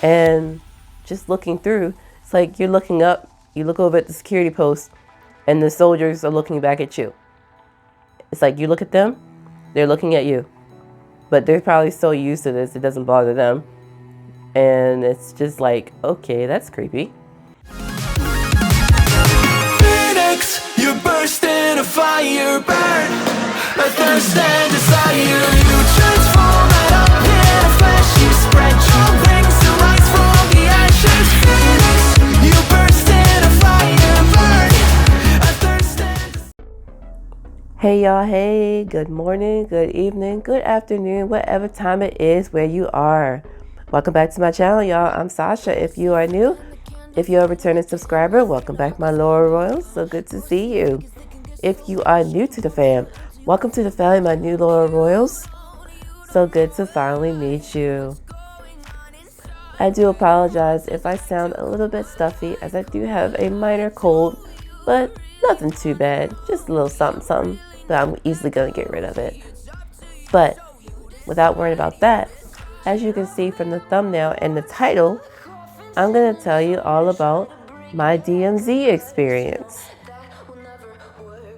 And just looking through, it's like you're looking up, you look over at the security post, and the soldiers are looking back at you. It's like you look at them, they're looking at you. But they're probably so used to this, it doesn't bother them. And it's just like, okay, that's creepy. Phoenix, you burst in a fire, burn a thirst and desire. You transform out of in a flash. You spread your wings to rise from the ashes. Phoenix, you burst in a fire, burn a thirst and Hey y'all, hey, good morning, good evening, good afternoon, whatever time it is where you are. Welcome back to my channel, y'all. I'm Sasha. If you are new, if you're a returning subscriber, welcome back, my Laura Royals. So good to see you. If you are new to the fam, welcome to the family, my new Laura Royals. So good to finally meet you. I do apologize if I sound a little bit stuffy, as I do have a minor cold, but nothing too bad. Just a little something, but I'm easily going to get rid of it. But without worrying about that, as you can see from the thumbnail and the title, I'm going to tell you all about my DMZ experience.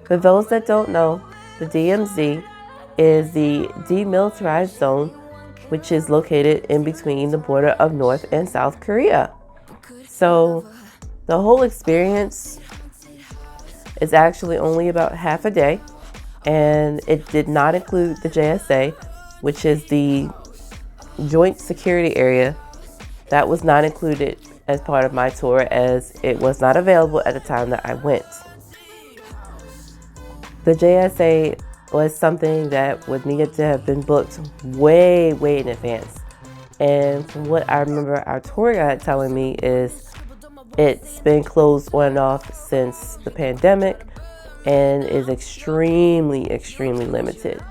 For those that don't know, the DMZ is the demilitarized zone, which is located in between the border of North and South Korea. So the whole experience is actually only about half a day, and it did not include the JSA, which is the Joint Security Area. That was not included as part of my tour, as it was not available at the time that I went. The JSA was something that would need to have been booked way in advance. And from what I remember our tour guide telling me is it's been closed on and off since the pandemic and is extremely limited.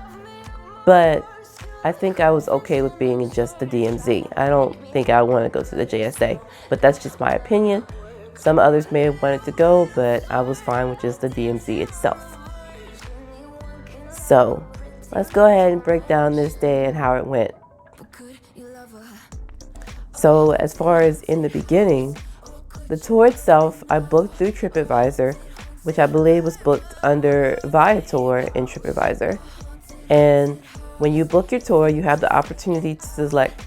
But I think I was okay with being in just the DMZ. I don't think I want to go to the JSA, but that's just my opinion. Some others may have wanted to go, but I was fine with just the DMZ itself. So let's go ahead and break down this day and how it went. So as far as in the beginning, the tour itself, I booked through TripAdvisor, which I believe was booked under Viator in TripAdvisor. And when you book your tour, you have the opportunity to select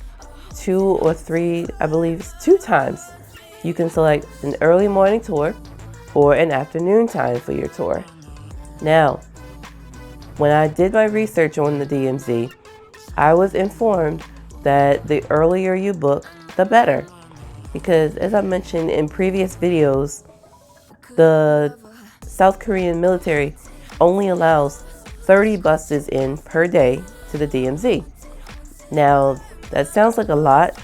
2 or 3, I believe it's 2 times. You can select an early morning tour or an afternoon time for your tour. Now, when I did my research on the DMZ, I was informed that the earlier you book, the better. Because as I mentioned in previous videos, the South Korean military only allows 30 buses in per day to the DMZ. Now, that sounds like a lot,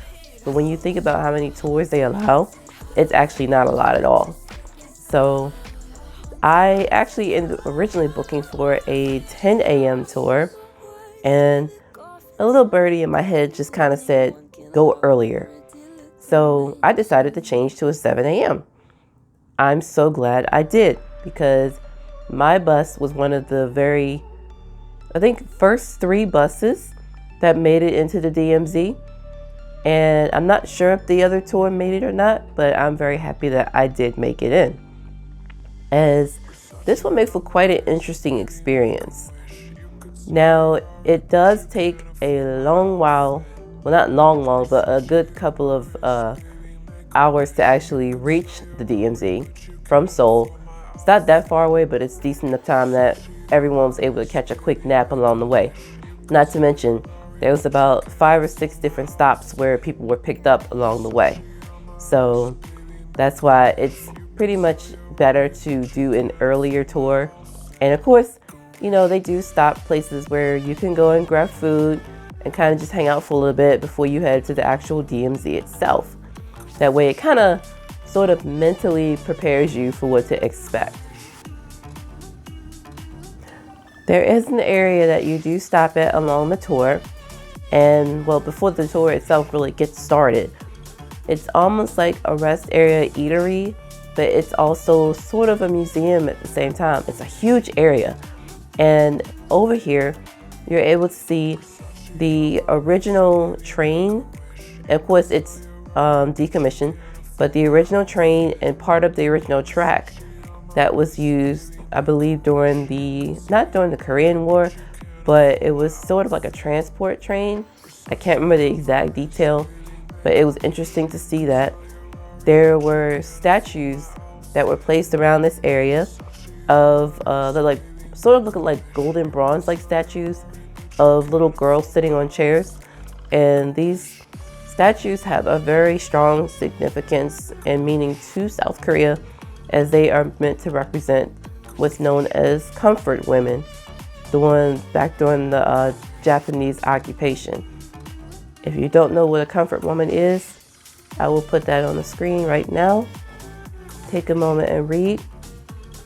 but when you think about how many tours they allow, it's actually not a lot at all. So I actually ended up originally booking for a 10 a.m. tour, and a little birdie in my head just kind of said, go earlier. So I decided to change to a 7 a.m. I'm so glad I did, because my bus was one of the first 3 buses that made it into the DMZ. And I'm not sure if the other tour made it or not, but I'm very happy that I did make it in, as this will make for quite an interesting experience. Now, it does take a long while, well, not long, but a good couple of hours to actually reach the DMZ from Seoul. It's not that far away, but it's decent enough time that everyone was able to catch a quick nap along the way. Not to mention, there was about 5 or 6 different stops where people were picked up along the way. So that's why it's pretty much better to do an earlier tour. And of course, you know, they do stop places where you can go and grab food and kind of just hang out for a little bit before you head to the actual DMZ itself. That way it kind of sort of mentally prepares you for what to expect. There is an area that you do stop at along the tour, and well, before the tour itself really gets started, it's almost like a rest area eatery, but it's also sort of a museum at the same time. It's a huge area, and over here you're able to see the original train. Of course, it's decommissioned, but the original train and part of the original track that was used, I believe, not during the Korean War, but it was sort of like a transport train. I can't remember the exact detail, but it was interesting to see that. There were statues that were placed around this area of, they're like, sort of looking like golden bronze like statues of little girls sitting on chairs. And these statues have a very strong significance and meaning to South Korea, as they are meant to represent what's known as comfort women, the ones back during the Japanese occupation. If you don't know what a comfort woman is, I will put that on the screen right now. Take a moment and read,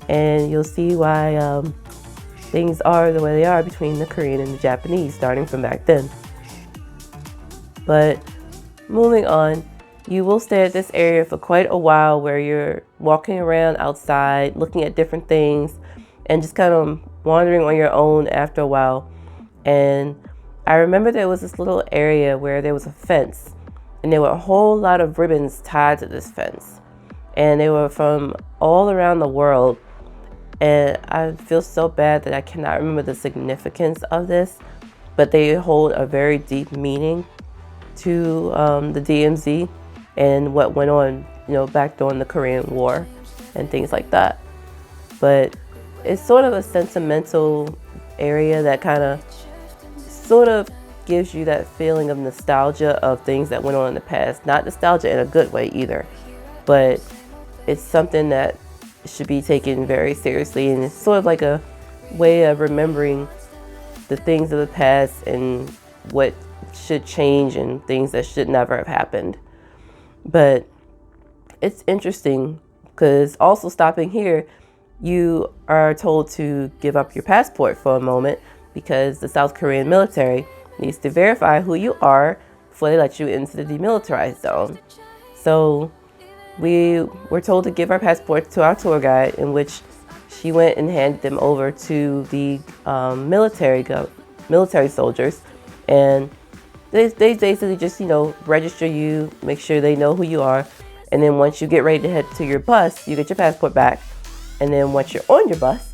and you'll see why things are the way they are between the Korean and the Japanese, starting from back then. But moving on, you will stay at this area for quite a while, where you're walking around outside, looking at different things, and just kind of wandering on your own after a while. And I remember there was this little area where there was a fence, and there were a whole lot of ribbons tied to this fence. And they were from all around the world. And I feel so bad that I cannot remember the significance of this, but they hold a very deep meaning to the DMZ and what went on, back during the Korean War and things like that. But it's sort of a sentimental area that kind of sort of gives you that feeling of nostalgia of things that went on in the past. Not nostalgia in a good way either, but it's something that should be taken very seriously, and it's sort of like a way of remembering the things of the past and what should change and things that should never have happened. But it's interesting because also stopping here, you are told to give up your passport for a moment, because the South Korean military needs to verify who you are before they let you into the demilitarized zone. So we were told to give our passports to our tour guide, in which she went and handed them over to the military soldiers, and they basically just register you, make sure they know who you are, and then once you get ready to head to your bus, you get your passport back. And then once you're on your bus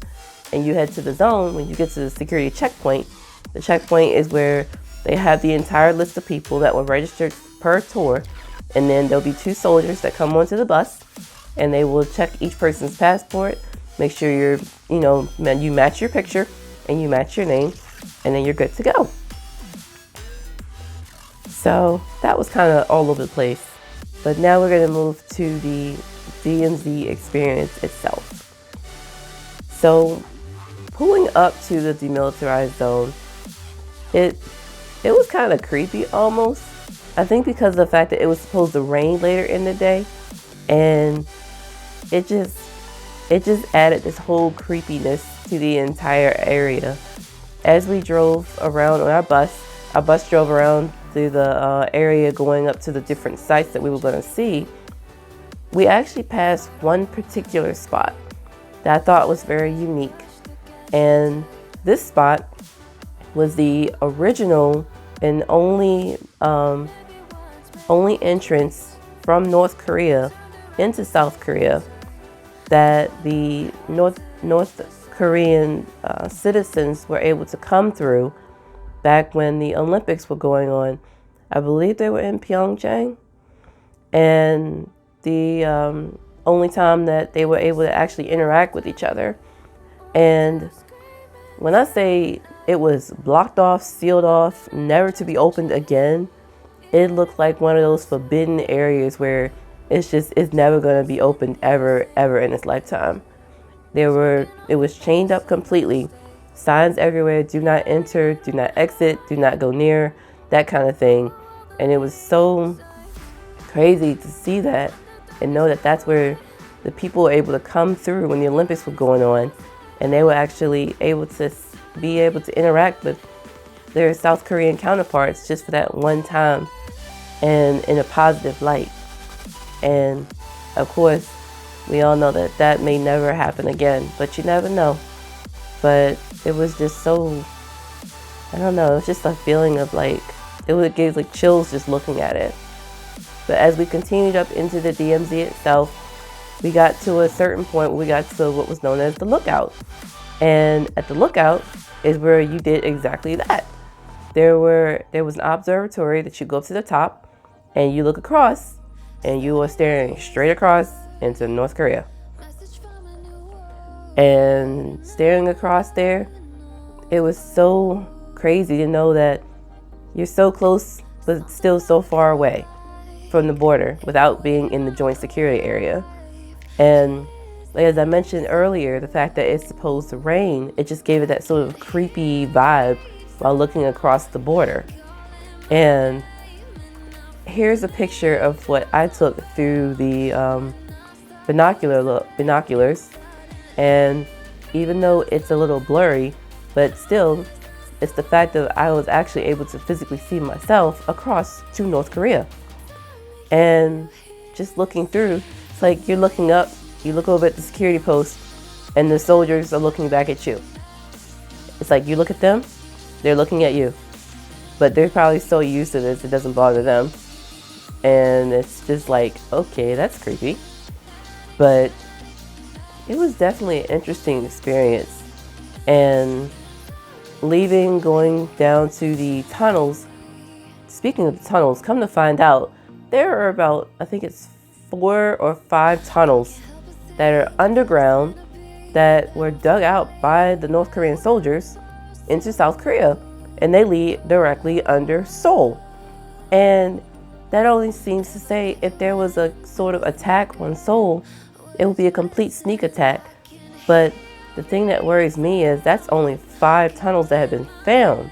and you head to the zone, when you get to the security checkpoint, the checkpoint is where they have the entire list of people that were registered per tour. And then there'll be 2 soldiers that come onto the bus, and they will check each person's passport, make sure you match your picture and you match your name, and then you're good to go. So that was kind of all over the place. But now we're going to move to the DMZ experience itself. So pulling up to the demilitarized zone, it was kind of creepy almost. I think because of the fact that it was supposed to rain later in the day, and it just added this whole creepiness to the entire area. As we drove around on our bus drove around through the area going up to the different sites that we were going to see. We actually passed one particular spot that I thought was very unique. And this spot was the original and only entrance from North Korea into South Korea that the North Korean citizens were able to come through back when the Olympics were going on. I believe they were in Pyeongchang, and the only time that they were able to actually interact with each other. And when I say it was blocked off, sealed off, never to be opened again, it looked like one of those forbidden areas where it's never going to be opened ever in its lifetime. It was chained up completely. Signs everywhere: do not enter, do not exit, do not go near, that kind of thing. And it was so crazy to see that and know that that's where the people were able to come through when the Olympics were going on, and they were actually able to interact with their South Korean counterparts just for that one time and in a positive light. And of course, we all know that that may never happen again, but you never know. But it was just so, I don't know, it was just a feeling of it would give chills just looking at it. But as we continued up into the DMZ itself, we got to a certain point where we got to what was known as the lookout. And at the lookout is where you did exactly that. There was an observatory that you go up to the top and you look across, and you are staring straight across into North Korea. And staring across there, it was so crazy to know that you're so close but still so far away from the border without being in the joint security area. And as I mentioned earlier, the fact that it's supposed to rain, it just gave it that sort of creepy vibe while looking across the border. And here's a picture of what I took through the binoculars. And even though it's a little blurry, but still, it's the fact that I was actually able to physically see myself across to North Korea. And just looking through, it's like you're looking up, you look over at the security post, and the soldiers are looking back at you. It's like you look at them, they're looking at you. But they're probably so used to this, it doesn't bother them. And it's just like, okay, that's creepy. But it was definitely an interesting experience. And leaving, going down to the tunnels, speaking of the tunnels, come to find out, there are about, I think it's 4 or 5 tunnels that are underground that were dug out by the North Korean soldiers into South Korea. And they lead directly under Seoul. And that only seems to say if there was a sort of attack on Seoul, it would be a complete sneak attack. But the thing that worries me is that's only 5 tunnels that have been found.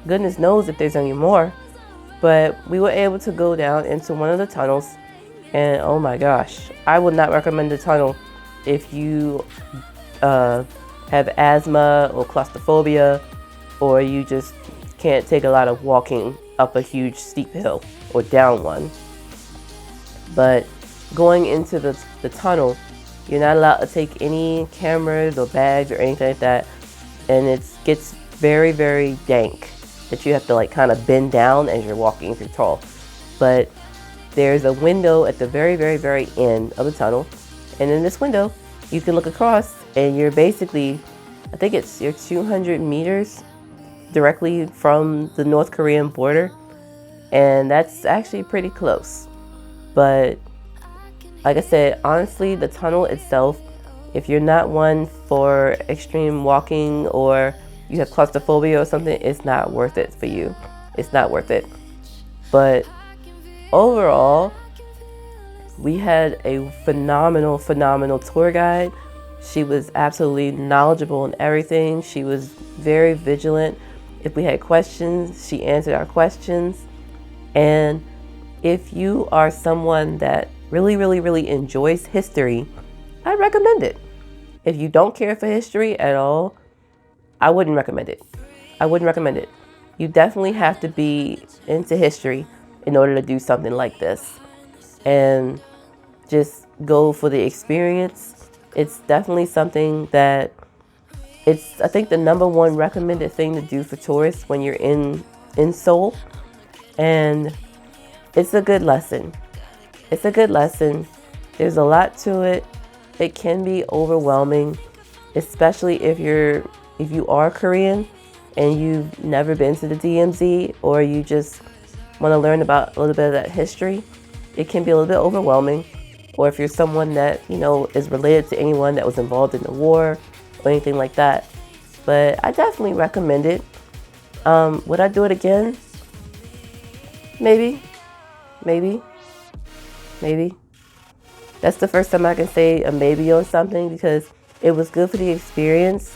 Goodness knows if there's any more. But we were able to go down into one of the tunnels, and oh my gosh, I would not recommend the tunnel if you have asthma or claustrophobia, or you just can't take a lot of walking up a huge steep hill or down one. But going into the tunnel, you're not allowed to take any cameras or bags or anything like that, and it gets very, very dank that you have to like kind of bend down as you're walking through tall. But there's a window at the very, very, very end of the tunnel, and in this window you can look across, and you're basically, I think you're 200 meters directly from the North Korean border, and that's actually pretty close. But like I said, honestly, the tunnel itself, if you're not one for extreme walking or you have claustrophobia or something, it's not worth it for you. It's not worth it. But overall, we had a phenomenal tour guide. She was absolutely knowledgeable in everything. She was very vigilant. If we had questions, she answered our questions. And if you are someone that really enjoys history, I recommend it. If you don't care for history at all, I wouldn't recommend it. I wouldn't recommend it. You definitely have to be into history in order to do something like this. And just go for the experience. It's definitely something that it's, I think, the #1 recommended thing to do for tourists when you're in Seoul. And it's a good lesson. It's a good lesson. There's a lot to it. It can be overwhelming, especially if you are Korean and you've never been to the DMZ, or you just want to learn about a little bit of that history. It can be a little bit overwhelming. Or if you're someone that, you know, is related to anyone that was involved in the war or anything like that. But I definitely recommend it. Would I do it again? Maybe. That's the first time I can say a maybe on something, because it was good for the experience.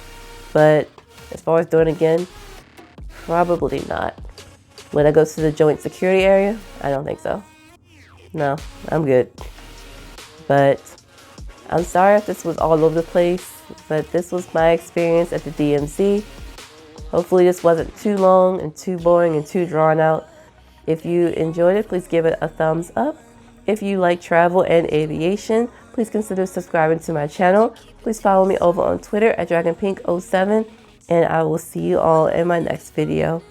But as far as doing it again, probably not. Would I go to the joint security area? I don't think so. No, I'm good. But I'm sorry if this was all over the place, but this was my experience at the DMZ. Hopefully this wasn't too long and too boring and too drawn out. If you enjoyed it, please give it a thumbs up. If you like travel and aviation, please consider subscribing to my channel. Please follow me over on Twitter at DragonPink07, and I will see you all in my next video.